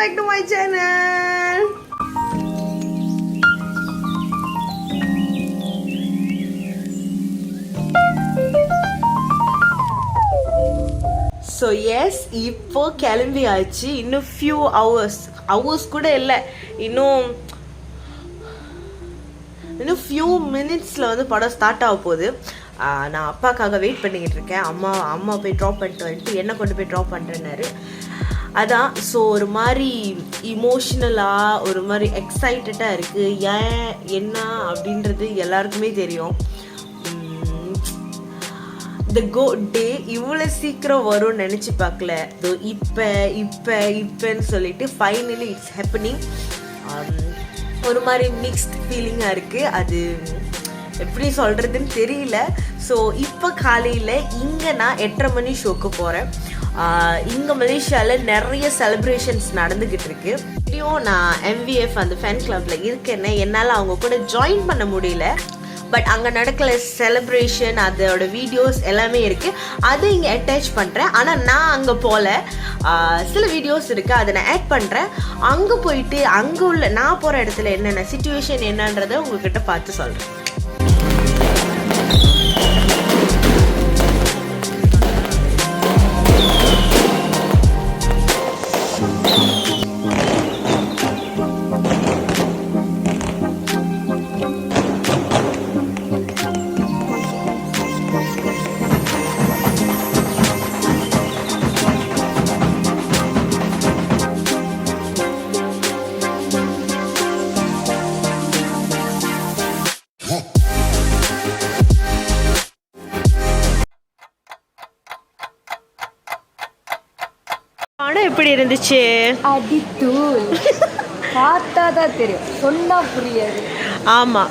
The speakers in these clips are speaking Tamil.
back to my channel. So yes, இப்போ கிளம்பியாச்சு. இன்னும் few hours கூட இல்லை, இன்னும் few minutesல வந்து படம் ஸ்டார்ட் ஆக போகுது. நான் அப்பாக்காக வெயிட் பண்ணிக்கிட்டு இருக்கேன். அம்மா போய் ட்ராப் பண்ணிட்டு வந்துட்டு என்ன கொண்டு போய் ட்ராப் பண்ணுறேன்னாரு. அதான். ஸோ ஒரு மாதிரி இமோஷ்னலாக ஒரு மாதிரி எக்ஸைட்டடாக இருக்குது. ஏன் என்ன அப்படின்றது எல்லாருக்குமே தெரியும். த கோ டே இவ்வளோ சீக்கிரம் வரும்னு நினச்சி பார்க்கல. இப்போன்னு சொல்லிட்டு ஃபைனலி இட்ஸ் ஹேப்பனிங். ஒரு மாதிரி மிக்ஸ்ட் ஃபீலிங்காக இருக்குது. அது எப்படி சொல்கிறதுன்னு தெரியல. ஸோ இப்போ காலையில் இங்கே நான் 8:30 மணி ஷோக்கு போகிறேன். இங்கே மலேசியாவில் நிறைய செலிப்ரேஷன்ஸ் நடந்துக்கிட்டு இருக்கு. இப்படியும் நான் MVF அந்த ஃபேன் கிளப்பில் இருக்கேன்னு என்னால் அவங்க கூட ஜாயின் பண்ண முடியல. பட் அங்கே நடக்கிற செலிப்ரேஷன் அதோட வீடியோஸ் எல்லாமே இருக்குது. அது இங்கே அட்டாச் பண்ணுறேன். ஆனால் நான் அங்கே போகல. சில வீடியோஸ் இருக்குது, அதை நான் ஆட் பண்ணுறேன். அங்கே போயிட்டு அங்கே உள்ள நான் போகிற இடத்துல என்னென்ன சிச்சுவேஷன் என்னன்றதை உங்ககிட்ட பார்த்து சொல்கிறேன். படம் எப்படி இருந்துச்சு? அடித்தூள். பார்த்தாதான் தெரியும், சொன்னா புரியாது. ஆமாம்,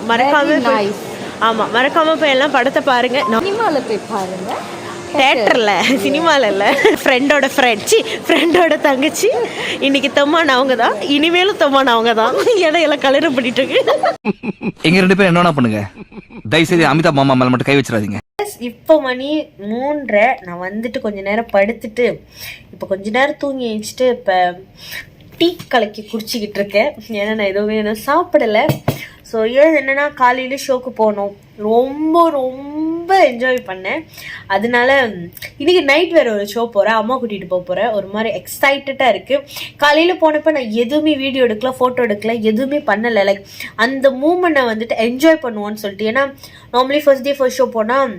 மறக்காம போய் எல்லாம் படத்தை பாருங்க. சினிமாவில் போய் பாருங்க, தேட்டரில், சினிமாவில் இல்லை. ஃப்ரெண்டோட தங்கச்சி இன்னைக்கு தொம்மான் அவங்க தான், இனிமேலும் தொம்மான் அவங்க தான். எல்லாம் கலரம் பண்ணிட்டு இருக்கு. எங்க 2 பேரும் என்ன பண்ணுங்க, தயவுசெய்து அமிதாப் மாமா மேல மட்டும் கை வச்சிடாதீங்க. இப்போ மணி 3:30. நான் வந்துட்டு கொஞ்ச நேரம் படுத்துட்டு இப்போ கொஞ்ச நேரம் தூங்கி எழுச்சிட்டு இப்போ டீ கலக்கி குடிச்சிக்கிட்டு இருக்கேன். ஏன்னா நான் எதுவுமே சாப்பிடலை. ஸோ என்னென்னா காலையில் ஷோக்கு போனோம், ரொம்ப என்ஜாய் பண்ணேன். அதனால இன்றைக்கி நைட் வேறு ஒரு ஷோ போகிறேன், அம்மா கூட்டிகிட்டு போகிறேன். ஒரு மாதிரி எக்ஸைட்டடாக இருக்குது. காலையில் போனப்போ நான் எதுவுமே வீடியோ எடுக்கல, ஃபோட்டோ எடுக்கல, எதுவுமே பண்ணலை. லைக் அந்த மூமெண்ட்டை வந்துட்டு என்ஜாய் பண்ணுவோன்னு சொல்லிட்டு. ஏன்னா normally first day first show போனால்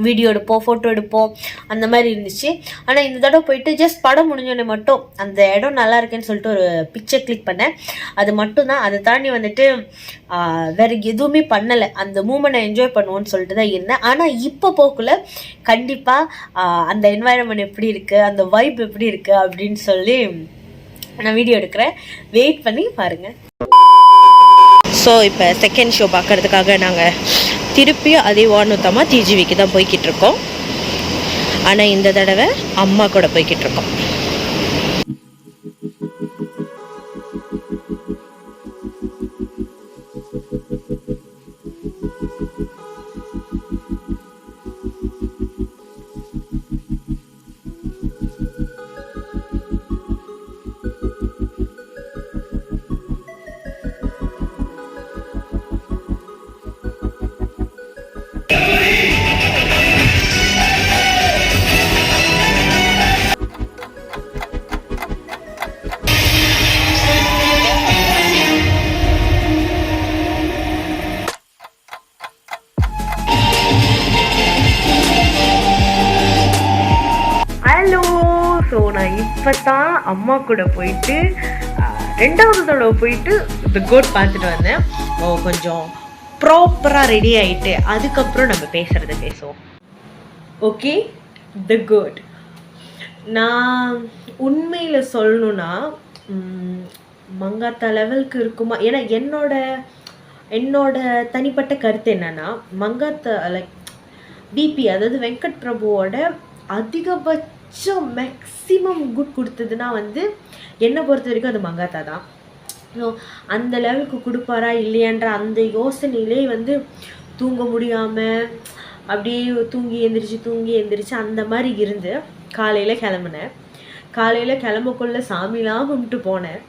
வீடியோ எடுப்போம், ஃபோட்டோ எடுப்போம், அந்த மாதிரி இருந்துச்சு. ஆனால் இந்த தடவை போயிட்டு ஜஸ்ட் படம் முடிஞ்சோடனே மட்டும் அந்த இடம் நல்லா இருக்குன்னு சொல்லிட்டு ஒரு பிக்சர் கிளிக் பண்ணேன். அது மட்டும்தான். அதை தாண்டி வந்துட்டு வேறு எதுவுமே பண்ணலை. அந்த மூமெண்ட்டை என்ஜாய் பண்ணுவோன்னு சொல்லிட்டு தான் இருந்தேன். ஆனால் இப்போ போக்குள்ள கண்டிப்பாக அந்த என்வாயர்மெண்ட் எப்படி இருக்குது, அந்த வைப் எப்படி இருக்குது அப்படின்னு சொல்லி நான் வீடியோ எடுக்கிறேன். வெயிட் பண்ணி பாருங்கள். ஸோ இப்போ செகண்ட் ஷோ பார்க்குறதுக்காக நாங்கள் திருப்பியும் அதே வானூத்தமாக TGVக்கு தான் போய்கிட்டு இருக்கோம். ஆனால் இந்த தடவை அம்மா கூட போய்கிட்டு இருக்கோம். ஸோ நான் இப்போ தான் அம்மா கூட போயிட்டு 2வது தடவை போயிட்டு தி கோட் பார்த்துட்டு வந்தேன். கொஞ்சம் ப்ராப்பராக ரெடி ஆகிட்டு அதுக்கப்புறம் நம்ம பேசுவோம். ஓகே, தி கோட். நான் உண்மையில் சொல்லணுன்னா மங்காத்தா லெவலுக்கு இருக்குமா? ஏன்னா என்னோட தனிப்பட்ட கருத்து என்னன்னா, மங்காத்தா லைக் பிபி, அதாவது வெங்கட் பிரபுவோட அதிகபட்சம் மேக்ஸிமம் குட் கொடுத்ததுன்னா வந்து என்னை பொறுத்த வரைக்கும் அது மங்காத்தா தான். ஸோ அந்த லெவலுக்கு கொடுப்பாரா இல்லையான்ற அந்த யோசனையிலே வந்து தூங்க முடியாமல் அப்படியே தூங்கி எந்திரிச்சு அந்த மாதிரி இருந்து காலையில் கிளம்புனேன். காலையில் கிளம்பக்குள்ள சாமிலாம் கும்பிட்டு போனேன்.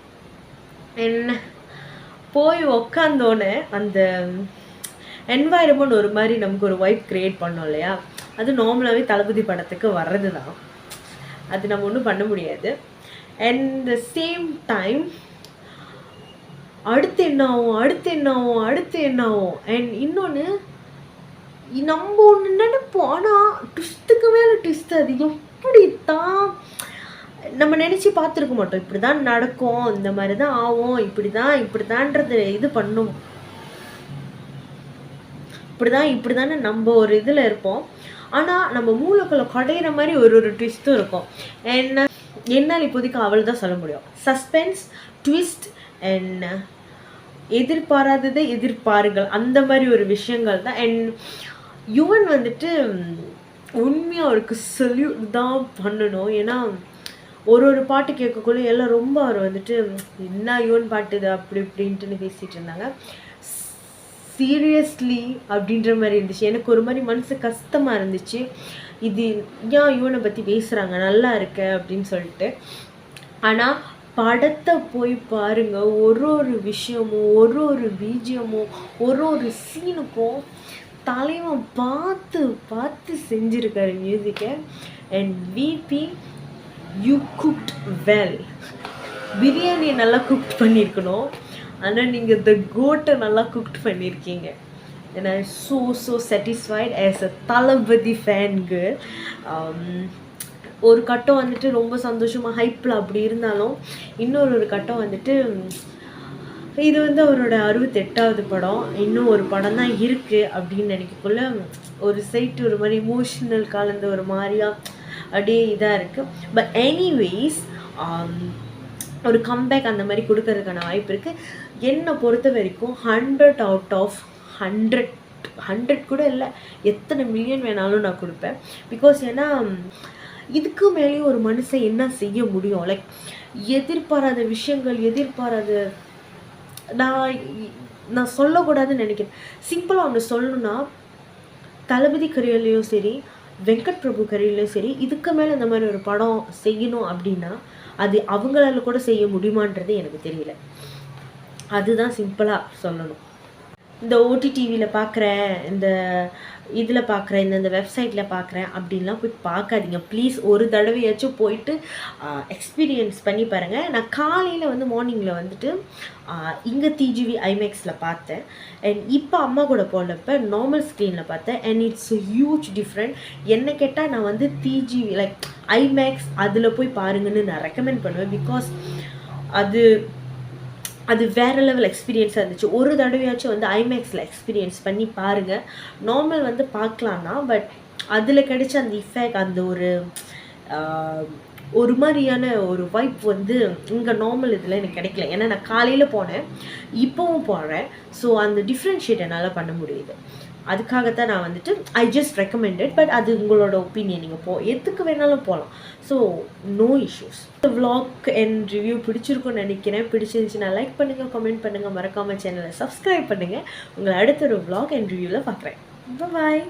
என்ன போய் உக்காந்தோன்னே அந்த என்வாயர்மெண்ட் ஒரு மாதிரி நமக்கு ஒரு வைப் க்ரியேட் பண்ணோம் இல்லையா, அது நார்மலாகவே தளபதி படத்துக்கு வர்றது தான், அது நம்ம ஒன்றும் பண்ண முடியாது. அண்ட் த சேம் டைம் அடுத்து என்ன ஆகும் அடுத்து என்ன ஆகும் அடுத்து என்ன ஆகும். அண்ட் இன்னொன்று நம்ம ஒன்று நினைப்போம், ஆனால் ட்விஸ்ட்டுக்கு மேலே ட்விஸ்ட் அது எப்படி தான் நம்ம நினச்சி பார்த்துருக்க மாட்டோம். இப்படி தான் நடக்கும், இந்த மாதிரி தான் ஆகும், இப்படி தான்ன்றது இது பண்ணும், இப்படி தானே நம்ம ஒரு இதில் இருப்போம். ஆனால் நம்ம மூளைக்குள்ள கடையிற மாதிரி ஒரு ட்விஸ்ட்டும் இருக்கும். என்னால் இப்போதைக்கு அவள் தான் சொல்ல முடியும். சஸ்பென்ஸ், ட்விஸ்ட் அண்ட் எதிர்பாராததை எதிர்பாருங்கள், அந்த மாதிரி ஒரு விஷயங்கள் தான். அண்ட் யுவன் வந்துட்டு உண்மையாக அவருக்கு சல்யூட் தான் பண்ணணும். ஏன்னா ஒரு பாட்டு கேட்கக்குள்ள எல்லாம் ரொம்ப அவர் வந்துட்டு என்ன யுவன் பாட்டு இது அப்படி இப்படின்ட்டுன்னு பேசிகிட்டு இருந்தாங்க. சீரியஸ்லி அப்படின்ற மாதிரி இருந்துச்சு. எனக்கு ஒரு மாதிரி மனசு கஷ்டமாக இருந்துச்சு, இது ஏன் யுவனை பற்றி பேசுகிறாங்க நல்லா இருக்க அப்படின்னு சொல்லிட்டு. ஆனால் படத்தை போய் பாருங்கள், ஒரு விஷயமும் ஒரு பீஜியமும் ஒரு சீனுக்கும் தலைவன் பார்த்து செஞ்சுருக்காரு மியூசிக்கை. And VP you cooked well. Biryani நல்லா குக்ட் பண்ணியிருக்கணும், ஆனால் நீங்கள் த கோட்டை நல்லா குக்ட் பண்ணியிருக்கீங்க. and I'm so satisfied as a Thalapathy fan girl. ஒரு கட்டம் வந்துட்டு ரொம்ப சந்தோஷமாக ஹைப்பில் அப்படி இருந்தாலும், இன்னொரு கட்டம் வந்துட்டு இது வந்து அவரோட 68வது படம், இன்னும் ஒரு படம் தான் இருக்குது அப்படின்னு நினைக்கக்குள்ள ஒரு சைட்டு ஒரு மாதிரி இமோஷனல் கலந்து ஒரு மாதிரியா அப்படியே இதாக இருக்குது. பட் எனிவேஸ் ஒரு கம்பேக் அந்த மாதிரி கொடுக்கறதுக்கான வாய்ப்பு இருக்குது. என்னை பொறுத்த வரைக்கும் 100 out of 100 கூட இல்லை, எத்தனை மில்லியன் வேணாலும் நான் கொடுப்பேன். பிகாஸ் ஏன்னா இதுக்கு மேலேயும் ஒரு மனுஷன் என்ன செய்ய முடியும்? லைக் எதிர்பாராத விஷயங்கள், நான் சொல்லக்கூடாதுன்னு நினைக்கிறேன். சிம்பிளாக ஒன்று சொல்லணும்னா, தளபதி கரியர்லேயும் சரி, வெங்கட் பிரபு கரியர்லேயும் சரி, இதுக்கு மேலே இந்த மாதிரி ஒரு படம் செய்யணும் அப்படின்னா அது அவங்களால கூட செய்ய முடியுமான்றது எனக்கு தெரியல. அதுதான் சிம்பிளாக சொல்லணும். இந்த ஓடிடிவியில் பார்க்குறேன், இந்த இதில் பார்க்குறேன், இந்த வெப்சைட்டில் பார்க்குறேன் அப்படின்லாம் போய் பார்க்காதீங்க ப்ளீஸ். ஒரு தடவையாச்சும் போயிட்டு எக்ஸ்பீரியன்ஸ் பண்ணி பாருங்கள். நான் காலையில் வந்து மார்னிங்கில் வந்துட்டு இங்கே டிஜிவி ஐமேக்ஸில் பார்த்தேன். அண்ட் இப்போ அம்மா கூட போனப்போ நார்மல் ஸ்க்ரீனில் பார்த்தேன். And it's huge different. என்ன கேட்டால் நான் வந்து டிஜிவி லைக் ஐமேக்ஸ் அதில் போய் பாருங்கன்னு நான் ரெக்கமெண்ட் பண்ணுவேன். பிகாஸ் அது வேறு லெவல் எக்ஸ்பீரியன்ஸாக இருந்துச்சு. ஒரு தடவையாச்சும் வந்து ஐமேக்ஸில் எக்ஸ்பீரியன்ஸ் பண்ணி பாருங்கள். நார்மல் வந்து பார்க்கலான்னா, பட் அதில் கிடைச்ச அந்த இஃபெக்ட், அந்த ஒரு மாதிரியான ஒரு வைப் வந்து இங்கே நார்மல் இதில் எனக்கு கிடைக்கல. ஏன்னா நான் காலையில் போனேன், இப்போவும் போடுறேன். ஸோ அந்த டிஃப்ரென்ஷியேட் என்னால் பண்ண முடியுது. அதுக்காகத்தான் நான் வந்துட்டு ஐ ஜஸ்ட் ரெக்கமெண்டட். பட் அது உங்களோட ஒப்பீனியன், நீங்கள் எதுக்கு வேணாலும் போகலாம். So no issues. இந்த விளாக் அண்ட் ரிவ்யூ பிடிச்சிருக்குன்னு நினைக்கிறேன். பிடிச்சிருந்துச்சுன்னா லைக் பண்ணுங்கள், கமெண்ட் பண்ணுங்கள், மறக்காமல் சேனலை சப்ஸ்கிரைப் பண்ணுங்கள். உங்களை அடுத்த ஒரு விளாக் அண்ட் ரிவ்யூவில் பார்க்குறேன். பாய்.